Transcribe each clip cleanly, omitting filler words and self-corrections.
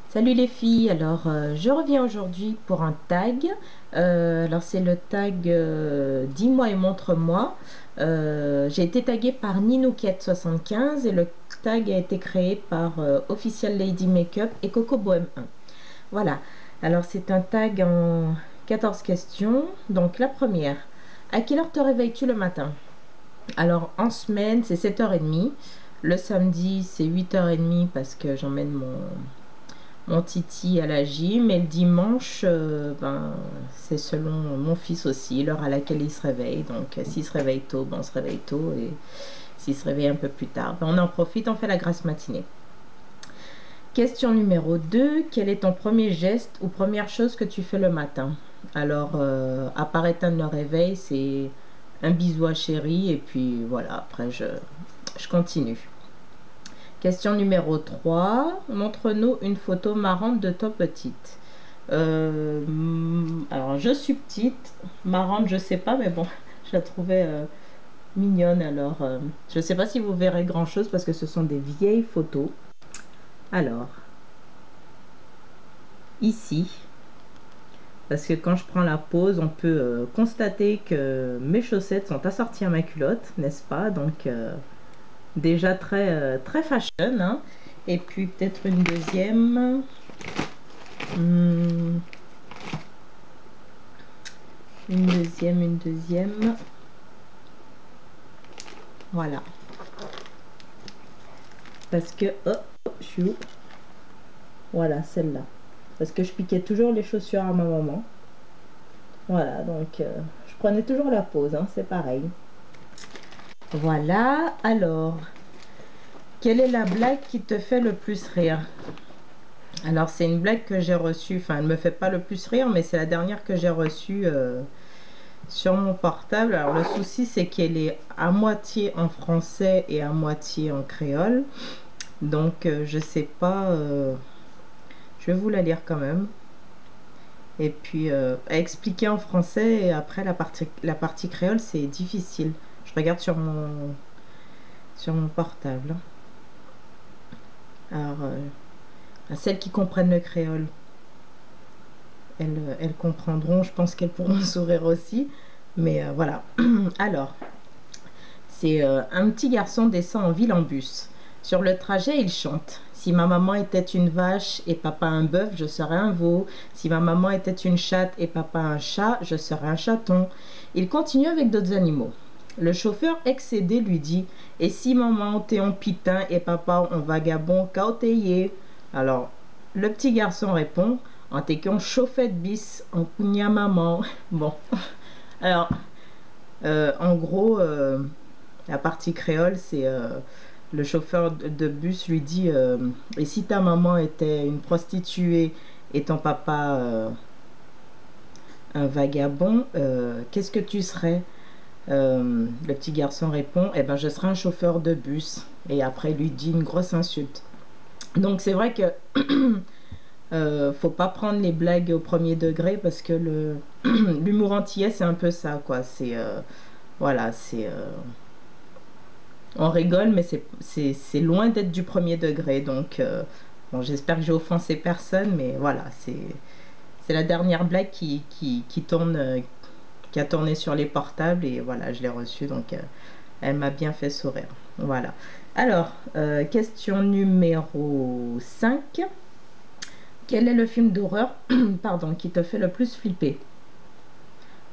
Salut les filles, je reviens aujourd'hui pour un tag. Alors c'est le tag dis-moi et montre-moi. J'ai été taguée par Ninouquette75 et le tag a été créé par Official Lady Makeup et Coco Bohème 1. Voilà, alors c'est un tag en 14 questions. Donc la première, à quelle heure te réveilles-tu le matin? Alors en semaine c'est 7h30, le samedi c'est 8h30 parce que j'emmène mon titi à la gym, et le dimanche c'est selon mon fils aussi l'heure à laquelle il se réveille. Donc s'il se réveille tôt, on se réveille tôt, et s'il se réveille un peu plus tard, on en profite, on fait la grasse matinée. Question numéro 2, quel est ton premier geste ou première chose que tu fais le matin? Alors à part éteindre le réveil, c'est un bisou à chérie, et puis voilà, après je continue. Question numéro 3. Montre-nous une photo marrante de toi petite. Alors, je suis petite. Marrante, je sais pas, mais bon, je la trouvais mignonne. Je sais pas si vous verrez grand-chose parce que ce sont des vieilles photos. Alors, ici, parce que quand je prends la pose, on peut constater que mes chaussettes sont assorties à ma culotte, n'est-ce pas? Donc, déjà très fashion, hein. Et puis, peut-être une deuxième. Hmm, une deuxième. Voilà. Parce que, oh, je suis où? Voilà, celle-là. Parce que je piquais toujours les chaussures à ma maman. Voilà, donc je prenais toujours la pause, hein, c'est pareil. Voilà, alors, quelle est la blague qui te fait le plus rire? Alors, c'est une blague que j'ai reçue, enfin, elle me fait pas le plus rire, mais c'est la dernière que j'ai reçue sur mon portable. Alors, le souci, c'est qu'elle est à moitié en français et à moitié en créole. Donc, je sais pas, je vais vous la lire quand même. Et puis, à expliquer en français, et après la partie créole, c'est difficile. Je regarde sur mon portable. Alors, celles qui comprennent le créole, elles comprendront. Je pense qu'elles pourront sourire aussi. Mais voilà. Alors, c'est un petit garçon descend en ville en bus. Sur le trajet, il chante. Si ma maman était une vache et papa un bœuf, je serais un veau. Si ma maman était une chatte et papa un chat, je serais un chaton. Il continue avec d'autres animaux. Le chauffeur excédé lui dit: et si maman t'es un pitin et papa un vagabond, cauteyé? Alors, le petit garçon répond: en t'es qu'un chauffette bis, en cugna maman. Bon, alors, en gros, la partie créole, c'est le chauffeur de bus lui dit: et si ta maman était une prostituée et ton papa un vagabond, qu'est-ce que tu serais? Le petit garçon répond: eh ben, je serais un chauffeur de bus. Et après, il lui dit une grosse insulte. Donc, c'est vrai que faut pas prendre les blagues au premier degré, parce que l'humour antillais, c'est un peu ça, quoi. C'est voilà, c'est on rigole, mais c'est loin d'être du premier degré. Donc, bon, j'espère que j'ai offensé personne, mais voilà, c'est la dernière blague qui tourne, qui a tourné sur les portables, et voilà, je l'ai reçue, donc elle m'a bien fait sourire. Voilà. Alors, question numéro 5. Quel est le film d'horreur pardon, qui te fait le plus flipper?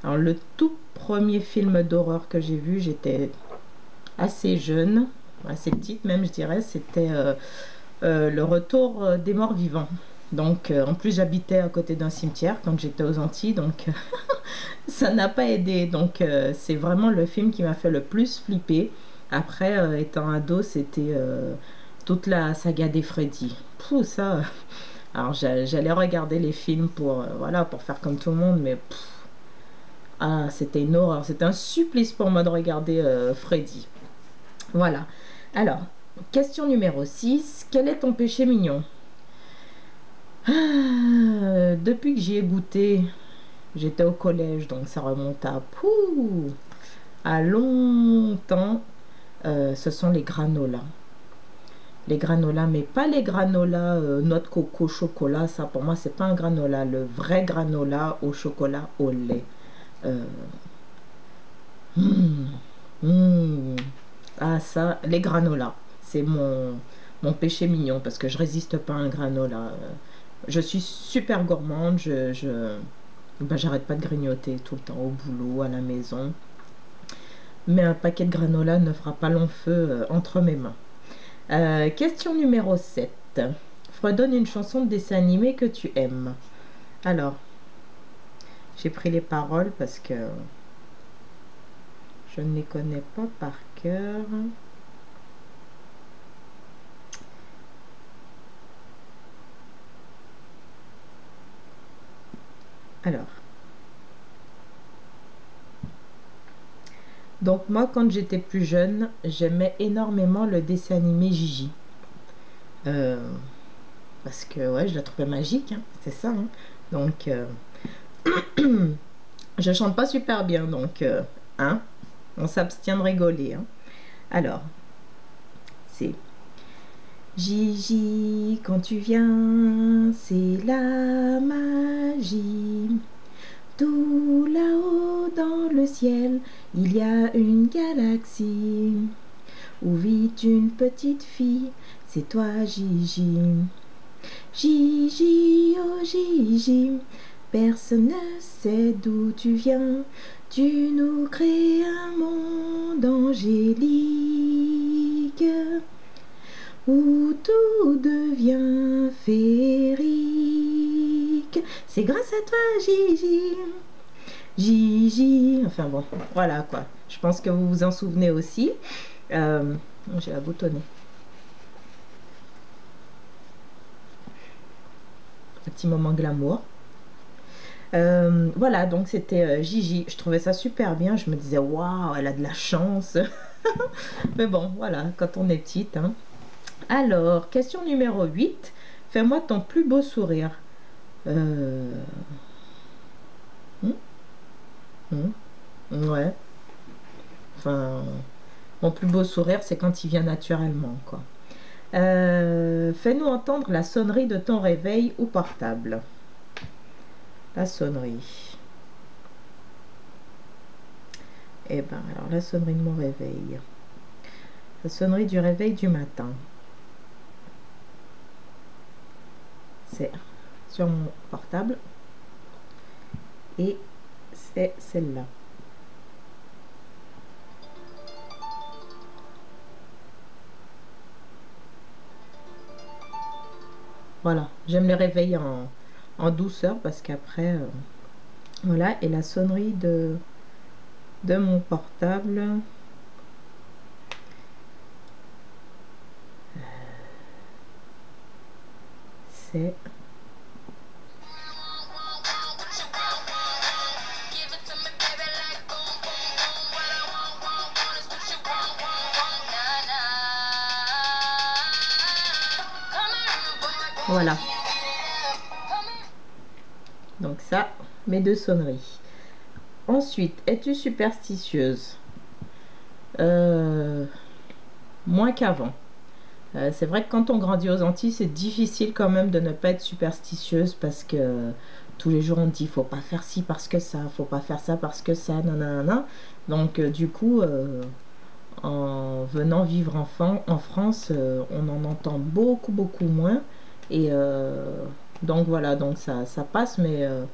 Alors, le tout premier film d'horreur que j'ai vu, j'étais assez jeune, assez petite même, je dirais, c'était Le Retour des Morts Vivants. Donc, en plus, j'habitais à côté d'un cimetière quand j'étais aux Antilles, donc ça n'a pas aidé. Donc, c'est vraiment le film qui m'a fait le plus flipper. Après, étant ado, c'était toute la saga des Freddy. Pouh, ça. Alors, j'allais regarder les films pour, voilà, pour faire comme tout le monde, mais ah, c'était une horreur. C'était un supplice pour moi de regarder Freddy. Voilà. Alors, question numéro 6. Quel est ton péché mignon? Depuis que j'y ai goûté, j'étais au collège, donc ça remonte à longtemps. Ce sont les granolas. les granolas, mais pas les granolas noix de coco, chocolat. Ça, pour moi, c'est pas un granola. Le vrai granola au chocolat, au lait. Euh, hmm, hmm. Ah, ça, les granolas. C'est mon péché mignon parce que je résiste pas à un granola. Je suis super gourmande. Ben, j'arrête pas de grignoter tout le temps au boulot, à la maison. Mais un paquet de granola ne fera pas long feu entre mes mains. Question numéro 7. Fredonne une chanson de dessin animé que tu aimes. Alors, j'ai pris les paroles parce que je ne les connais pas par cœur. Alors, donc moi, quand j'étais plus jeune, j'aimais énormément le dessin animé Gigi. Euh, Parce que, ouais, je la trouvais magique, hein, c'est ça. Hein. Donc, je chante pas super bien, donc, hein, on s'abstient de rigoler. Hein. Alors, c'est Gigi, quand tu viens, c'est la magie. Tout là-haut dans le ciel, il y a une galaxie où vit une petite fille, c'est toi Gigi. Gigi, oh Gigi, personne ne sait d'où tu viens, tu nous crées un monde angélique où tout devient féerique. C'est grâce à toi Gigi. Gigi, enfin bon, voilà quoi. Je pense que vous vous en souvenez aussi. J'ai la boutonnée. Un petit moment glamour. Voilà, donc c'était Gigi. Je trouvais ça super bien. Je me disais, waouh, elle a de la chance. Mais bon, voilà, quand on est petite. Hein. Alors, question numéro 8. Fais-moi ton plus beau sourire. Euh... hmm, ouais. Enfin, mon plus beau sourire, c'est quand il vient naturellement, quoi. Fais-nous entendre la sonnerie de ton réveil ou portable. La sonnerie. Eh ben, alors la sonnerie de mon réveil. La sonnerie du réveil du matin. C'est sur mon portable. Et c'est celle-là. Voilà, j'aime les réveils en douceur parce qu'après, voilà, et la sonnerie de mon portable, c'est... Voilà, donc ça, mes deux sonneries. Ensuite, es-tu superstitieuse? Euh, Moins qu'avant. C'est vrai que quand on grandit aux Antilles, c'est difficile quand même de ne pas être superstitieuse parce que tous les jours on dit faut pas faire ci parce que ça, faut pas faire ça parce que ça, nanana. Donc du coup, en venant vivre en France, on en entend beaucoup beaucoup moins et donc voilà, donc ça passe, mais euh,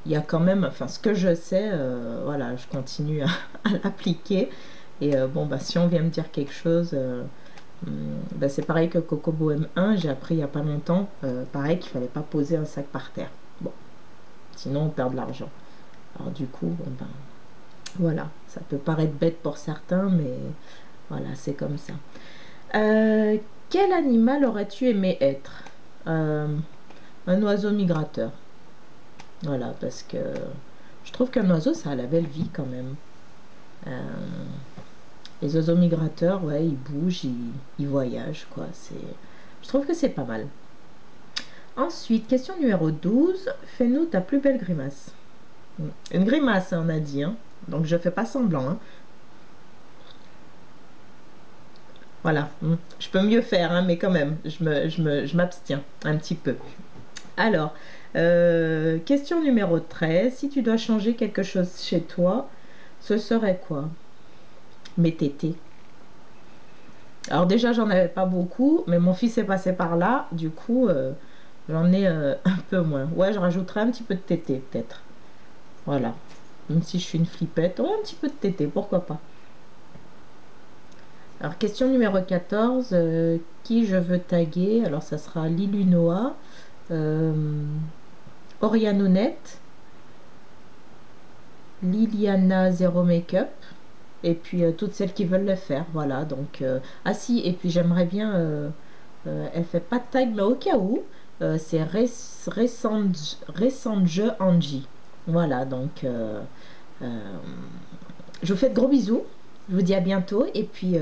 il y a quand même, enfin ce que je sais, voilà, je continue à l'appliquer et bon bah si on vient me dire quelque chose. Ben, c'est pareil que Coco M1, j'ai appris il n'y a pas longtemps, pareil qu'il fallait pas poser un sac par terre. Bon, sinon on perd de l'argent. Alors du coup, bon, ben, voilà, ça peut paraître bête pour certains, mais voilà, c'est comme ça. Euh, Quel animal aurais-tu aimé être? Euh, un oiseau migrateur. Voilà, parce que je trouve qu'un oiseau, ça a la belle vie quand même. Euh, les oiseaux migrateurs, ouais, ils bougent, ils voyagent, quoi. Je trouve que c'est pas mal. Ensuite, question numéro 12. Fais-nous ta plus belle grimace. Une grimace, on a dit. Hein. Donc, je fais pas semblant. Hein. Voilà. Je peux mieux faire, hein, mais quand même, je m'abstiens un petit peu. Alors, question numéro 13. Si tu dois changer quelque chose chez toi, ce serait quoi? Mes tétés. Alors déjà, j'en avais pas beaucoup, mais mon fils est passé par là. Du coup, j'en ai un peu moins. Ouais, je rajouterai un petit peu de tété, peut-être. Voilà. Même si je suis une flippette. Ouais, un petit peu de tété, pourquoi pas. Alors, question numéro 14. Qui je veux taguer? Alors, ça sera Lilu Noah, euh, Oriane Honnête, Liliana Zero Makeup, et puis toutes celles qui veulent le faire. Voilà, donc... ah si, et puis j'aimerais bien... elle fait pas de tag, mais au cas où, c'est récente jeu Angie. Voilà, donc... euh, je vous fais de gros bisous. Je vous dis à bientôt, et puis...